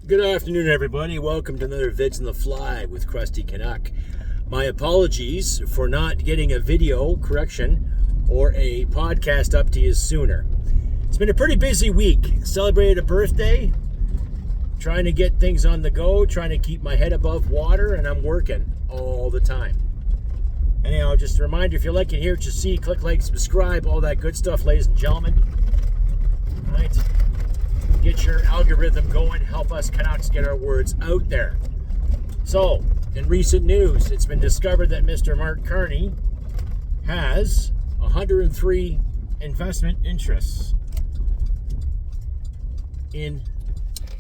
Good afternoon, everybody. Welcome to another VIDS on the Fly with Krusty Canuck. My apologies for not getting a video correction or a podcast up to you sooner. It's been a pretty busy week. Celebrated a birthday, trying to get things on the go, trying to keep my head above water, and I'm working all the time. Anyhow, just a reminder, if you like it, hear what you see, click like, subscribe, all that good stuff, ladies and gentlemen. All right. Get your algorithm going, help us Canucks get our words out there. So, in recent news, it's been discovered that Mr. Mark Carney has 103 investment interests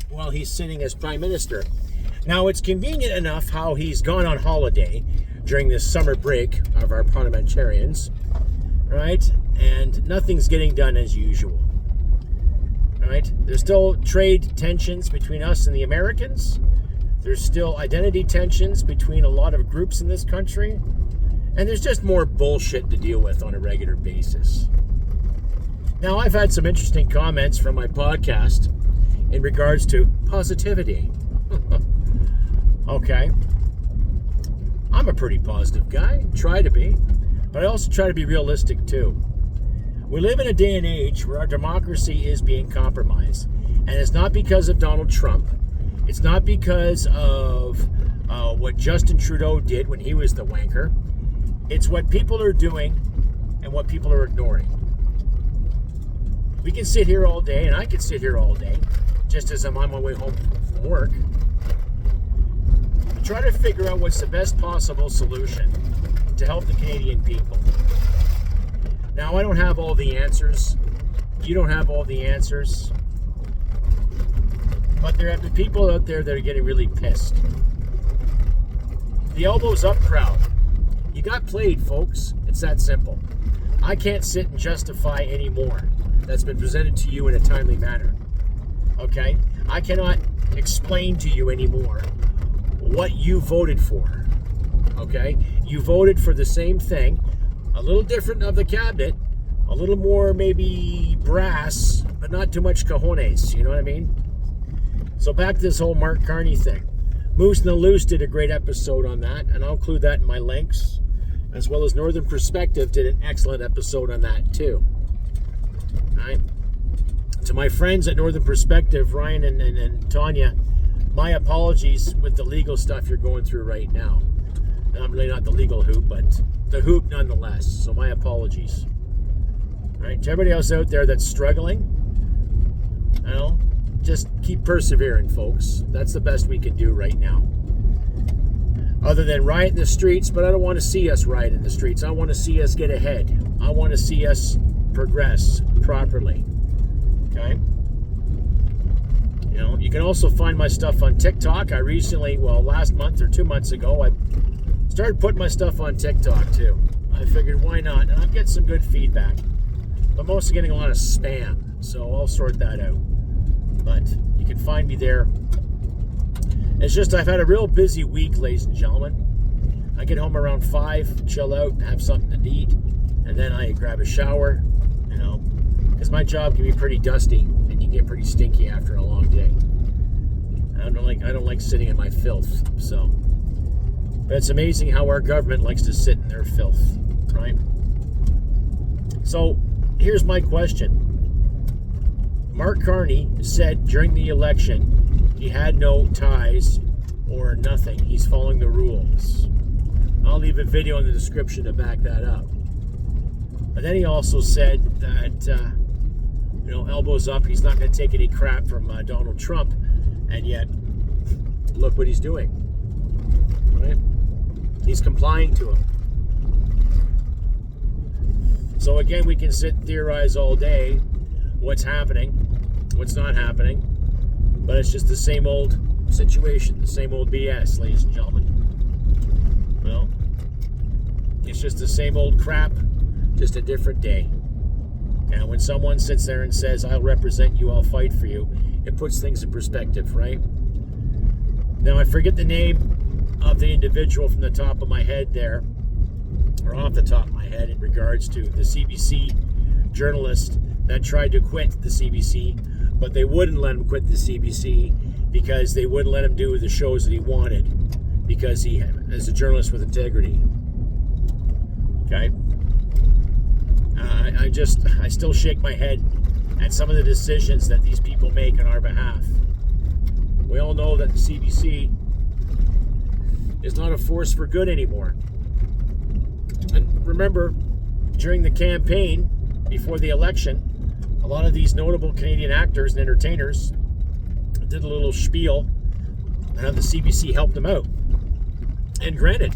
while he's sitting as Prime Minister. Now, it's convenient enough how he's gone on holiday during this summer break of our parliamentarians, right? And nothing's getting done as usual. Right? There's still trade tensions between us and the Americans. There's still identity tensions between a lot of groups in this country. And there's just more bullshit to deal with on a regular basis. Now, I've had some interesting comments from my podcast in regards to positivity. Okay. I'm a pretty positive guy. Try to be. But I also try to be realistic, too. We live in a day and age where our democracy is being compromised. And it's not because of Donald Trump. It's not because of what Justin Trudeau did when he was the wanker. It's what people are doing and what people are ignoring. We can sit here all day, and I can sit here all day, just as I'm on my way home from work, and try to figure out what's the best possible solution to help the Canadian people. Now, I don't have all the answers. You don't have all the answers. But there have been people out there that are getting really pissed. The elbows up crowd. You got played, folks. It's that simple. I can't sit and justify any more that's been presented to you in a timely manner. Okay? I cannot explain to you anymore what you voted for. Okay? You voted for the same thing. A little different of the cabinet, a little more maybe brass, but not too much cojones, you know what I mean? So back to this whole Mark Carney thing. Moose and the Loose did a great episode on that, and I'll include that in my links, as well as Northern Perspective did an excellent episode on that too. All right? To my friends at Northern Perspective, Ryan and Tanya, my apologies with the legal stuff you're going through right now. I'm really not the legal hoop, but the hoop nonetheless. So my apologies. All right, to everybody else out there that's struggling, just keep persevering, folks. That's the best we can do right now. Other than riot in the streets, but I don't want to see us riot in the streets. I want to see us get ahead. I want to see us progress properly. Okay? You can also find my stuff on TikTok. I recently, last month or 2 months ago, I started putting my stuff on TikTok too. I figured why not? And I'm getting some good feedback. But mostly getting a lot of spam. So I'll sort that out. But you can find me there. It's just I've had a real busy week, ladies and gentlemen. I get home around 5, chill out, have something to eat, and then I grab a shower, because my job can be pretty dusty and you get pretty stinky after a long day. I don't like sitting in my filth, so. But it's amazing how our government likes to sit in their filth, right? So, here's my question. Mark Carney said during the election he had no ties or nothing. He's following the rules. I'll leave a video in the description to back that up. But then he also said that, elbows up, he's not going to take any crap from Donald Trump. And yet, look what he's doing. Right? He's complying to him. So again, we can sit and theorize all day what's happening, what's not happening, but it's just the same old situation, the same old BS, ladies and gentlemen. Well, it's just the same old crap, just a different day. And when someone sits there and says, I'll represent you, I'll fight for you, it puts things in perspective, right? Now, I forget the name of the individual from the top of my head there, or off the top of my head, in regards to the CBC journalist that tried to quit the CBC but they wouldn't let him quit the CBC because they wouldn't let him do the shows that he wanted because he is a journalist with integrity. Okay? I still shake my head at some of the decisions that these people make on our behalf. We all know that the CBC is not a force for good anymore. And remember, during the campaign, before the election, a lot of these notable Canadian actors and entertainers did a little spiel on how the CBC helped them out. And granted,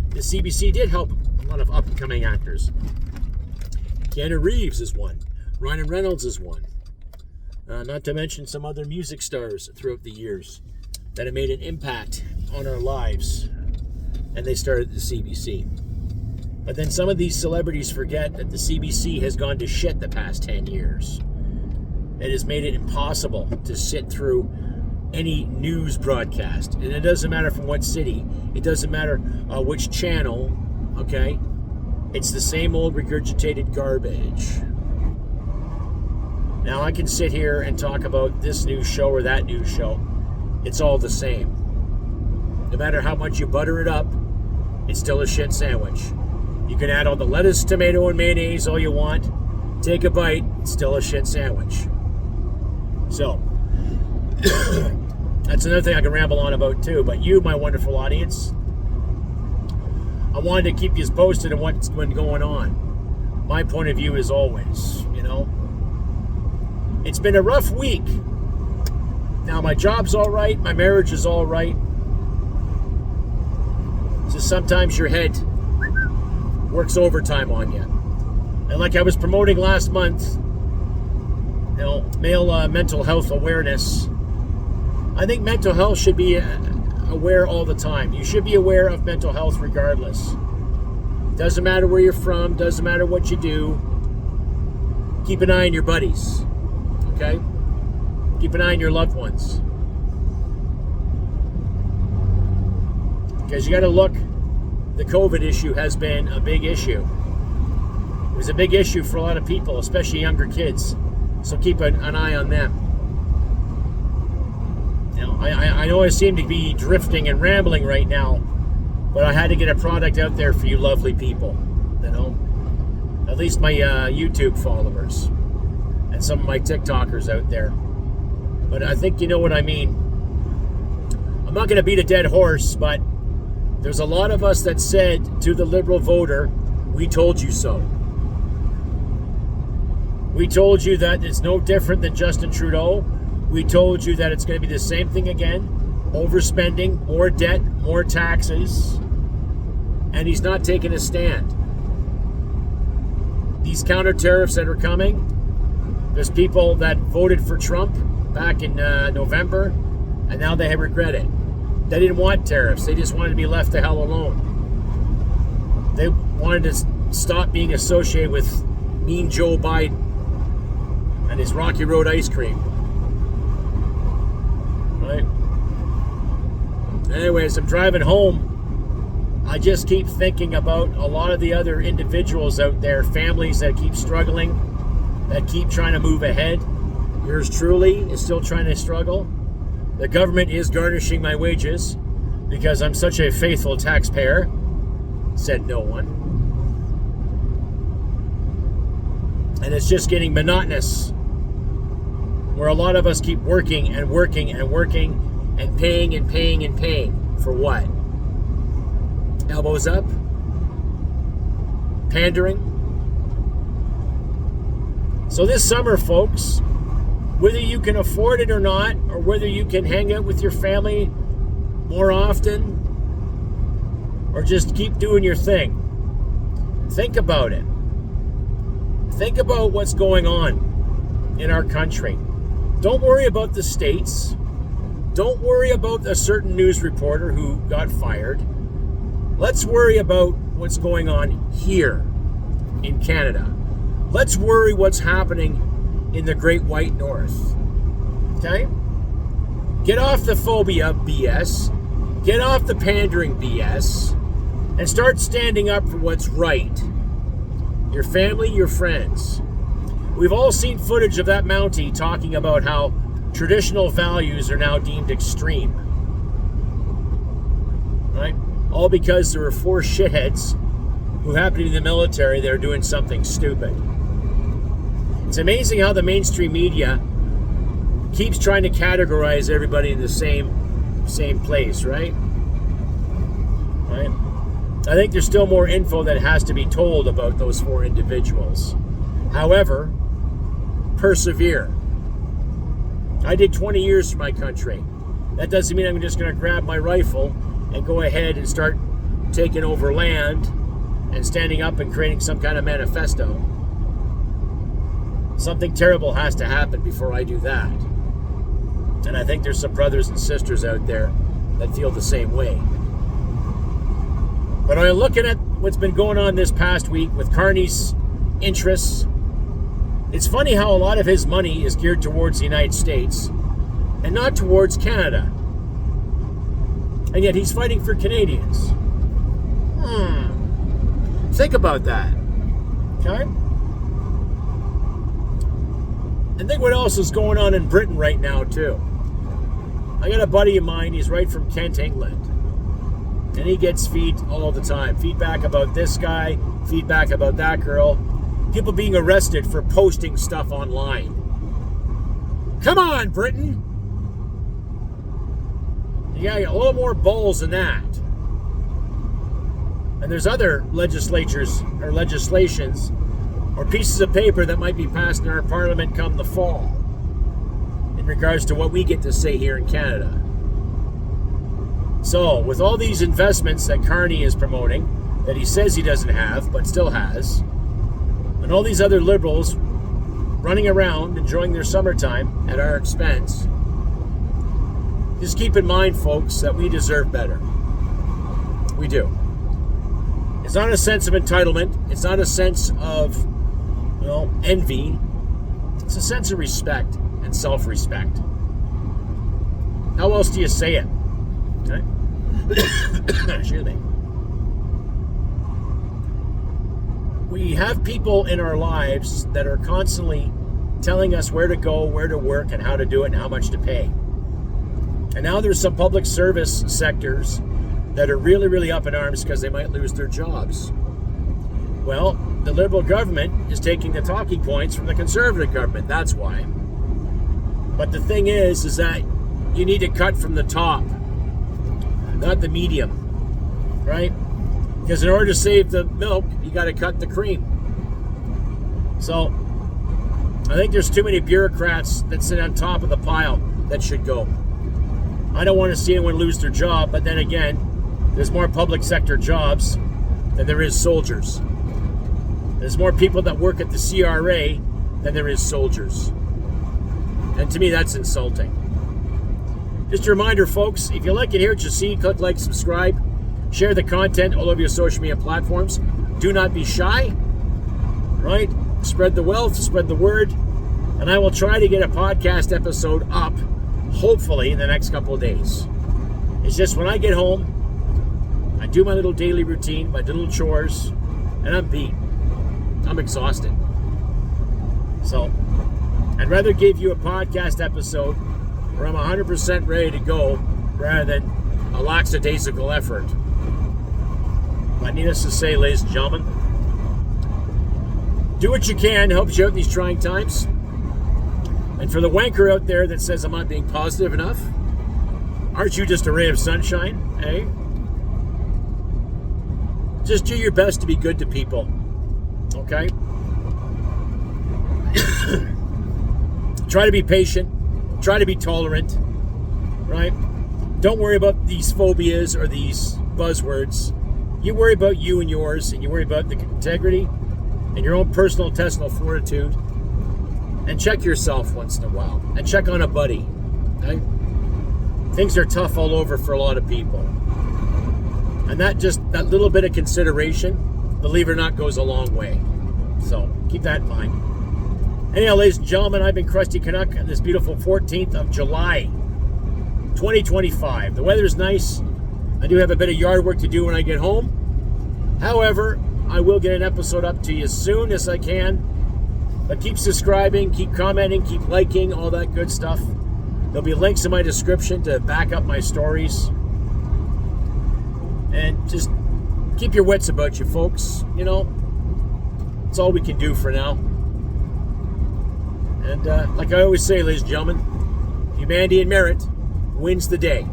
the CBC did help a lot of up-and-coming actors. Keanu Reeves is one. Ryan Reynolds is one. Not to mention some other music stars throughout the years that have made an impact on our lives. And they started the CBC. But then some of these celebrities forget that the CBC has gone to shit the past 10 years. It has made it impossible to sit through any news broadcast. And it doesn't matter from what city. It doesn't matter which channel. Okay? It's the same old regurgitated garbage. Now I can sit here and talk about this news show or that news show. It's all the same. No matter how much you butter it up, it's still a shit sandwich. You can add all the lettuce, tomato, and mayonnaise all you want. Take a bite, it's still a shit sandwich. So, that's another thing I can ramble on about too. But you, my wonderful audience, I wanted to keep you posted on what's been going on. My point of view is always, it's been a rough week. Now my job's all right, my marriage is all right. So sometimes your head works overtime on you. And like I was promoting last month, male mental health awareness. I think mental health should be aware all the time. You should be aware of mental health regardless. Doesn't matter where you're from, doesn't matter what you do. Keep an eye on your buddies, okay? Keep an eye on your loved ones. Because you got to look, the COVID issue has been a big issue. It was a big issue for a lot of people, especially younger kids. So keep an eye on them. I know I seem to be drifting and rambling right now, but I had to get a product out there for you lovely people, at least my YouTube followers and some of my TikTokers out there. But I think you know what I mean. I'm not going to beat a dead horse, but there's a lot of us that said to the Liberal voter, we told you so. We told you that it's no different than Justin Trudeau. We told you that it's going to be the same thing again. Overspending, more debt, more taxes. And he's not taking a stand. These counter tariffs that are coming, there's people that voted for Trump back in November, and now they regret it. They didn't want tariffs. They just wanted to be left the hell alone. They wanted to stop being associated with mean Joe Biden and his Rocky Road ice cream. Right? Anyways, I'm driving home. I just keep thinking about a lot of the other individuals out there, families that keep struggling, that keep trying to move ahead. Yours truly is still trying to struggle. The government is garnishing my wages because I'm such a faithful taxpayer, said no one. And it's just getting monotonous, where a lot of us keep working and working and working and paying and paying and paying. For what? Elbows up? Pandering? So this summer, folks, whether you can afford it or not, or whether you can hang out with your family more often, or just keep doing your thing, think about it. Think about what's going on in our country. Don't worry about the states. Don't worry about a certain news reporter who got fired. Let's worry about what's going on here in Canada. Let's worry what's happening in the Great White North. Okay? Get off the phobia BS. Get off the pandering BS. And start standing up for what's right. Your family, your friends. We've all seen footage of that Mountie talking about how traditional values are now deemed extreme. Right? All because there were 4 shitheads who happen to be in the military that are doing something stupid. It's amazing how the mainstream media keeps trying to categorize everybody in the same place, right? Right? I think there's still more info that has to be told about those 4 individuals. However, persevere. I did 20 years for my country. That doesn't mean I'm just going to grab my rifle and go ahead and start taking over land and standing up and creating some kind of manifesto. Something terrible has to happen before I do that. And I think there's some brothers and sisters out there that feel the same way. But I'm looking at what's been going on this past week with Carney's interests. It's funny how a lot of his money is geared towards the United States and not towards Canada. And yet he's fighting for Canadians. Think about that. Okay? And think what else is going on in Britain right now, too. I got a buddy of mine, he's right from Kent, England. And he gets feed all the time. Feedback about this guy, feedback about that girl. People being arrested for posting stuff online. Come on, Britain! You got a little more balls than that. And there's other legislations or pieces of paper that might be passed in our parliament come the fall in regards to what we get to say here in Canada. So, with all these investments that Carney is promoting, that he says he doesn't have, but still has, and all these other liberals running around enjoying their summertime at our expense, just keep in mind, folks, that we deserve better. We do. It's not a sense of entitlement. It's not a sense of, envy. It's a sense of respect and self-respect. How else do you say it? Okay. Excuse me. We have people in our lives that are constantly telling us where to go, where to work, and how to do it, and how much to pay. And now there's some public service sectors that are really, really up in arms because they might lose their jobs. Well, the Liberal government is taking the talking points from the Conservative government. That's why. But the thing is that you need to cut from the top, not the medium, right? Because in order to save the milk, you got to cut the cream. So, I think there's too many bureaucrats that sit on top of the pile that should go. I don't want to see anyone lose their job, but then again, there's more public sector jobs than there is soldiers. There's more people that work at the CRA than there is soldiers. And to me, that's insulting. Just a reminder, folks, if you like it, hear what you see, click like, subscribe, share the content all over your social media platforms. Do not be shy, right? Spread the wealth, spread the word, and I will try to get a podcast episode up, hopefully, in the next couple of days. It's just when I get home, I do my little daily routine, my little chores, and I'm beat. I'm exhausted. So, I'd rather give you a podcast episode where I'm 100% ready to go rather than a lackadaisical effort. But needless to say, ladies and gentlemen, do what you can to help you out in these trying times. And for the wanker out there that says I'm not being positive enough, aren't you just a ray of sunshine, eh? Just do your best to be good to people, okay? Try to be patient. Try to be tolerant, right? Don't worry about these phobias or these buzzwords. You worry about you and yours, and you worry about the integrity and your own personal intestinal fortitude, and check yourself once in a while, and check on a buddy, okay? Things are tough all over for a lot of people. And that little bit of consideration, believe it or not, goes a long way. So keep that in mind. Anyhow, ladies and gentlemen, I've been Krusty Canuck on this beautiful 14th of July, 2025. The weather's nice. I do have a bit of yard work to do when I get home. However, I will get an episode up to you as soon as I can. But keep subscribing, keep commenting, keep liking, all that good stuff. There'll be links in my description to back up my stories. And just keep your wits about you, folks. You know, that's all we can do for now. And like I always say, ladies and gentlemen, humanity and merit wins the day.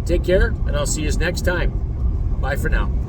Take care, and I'll see you next time. Bye for now.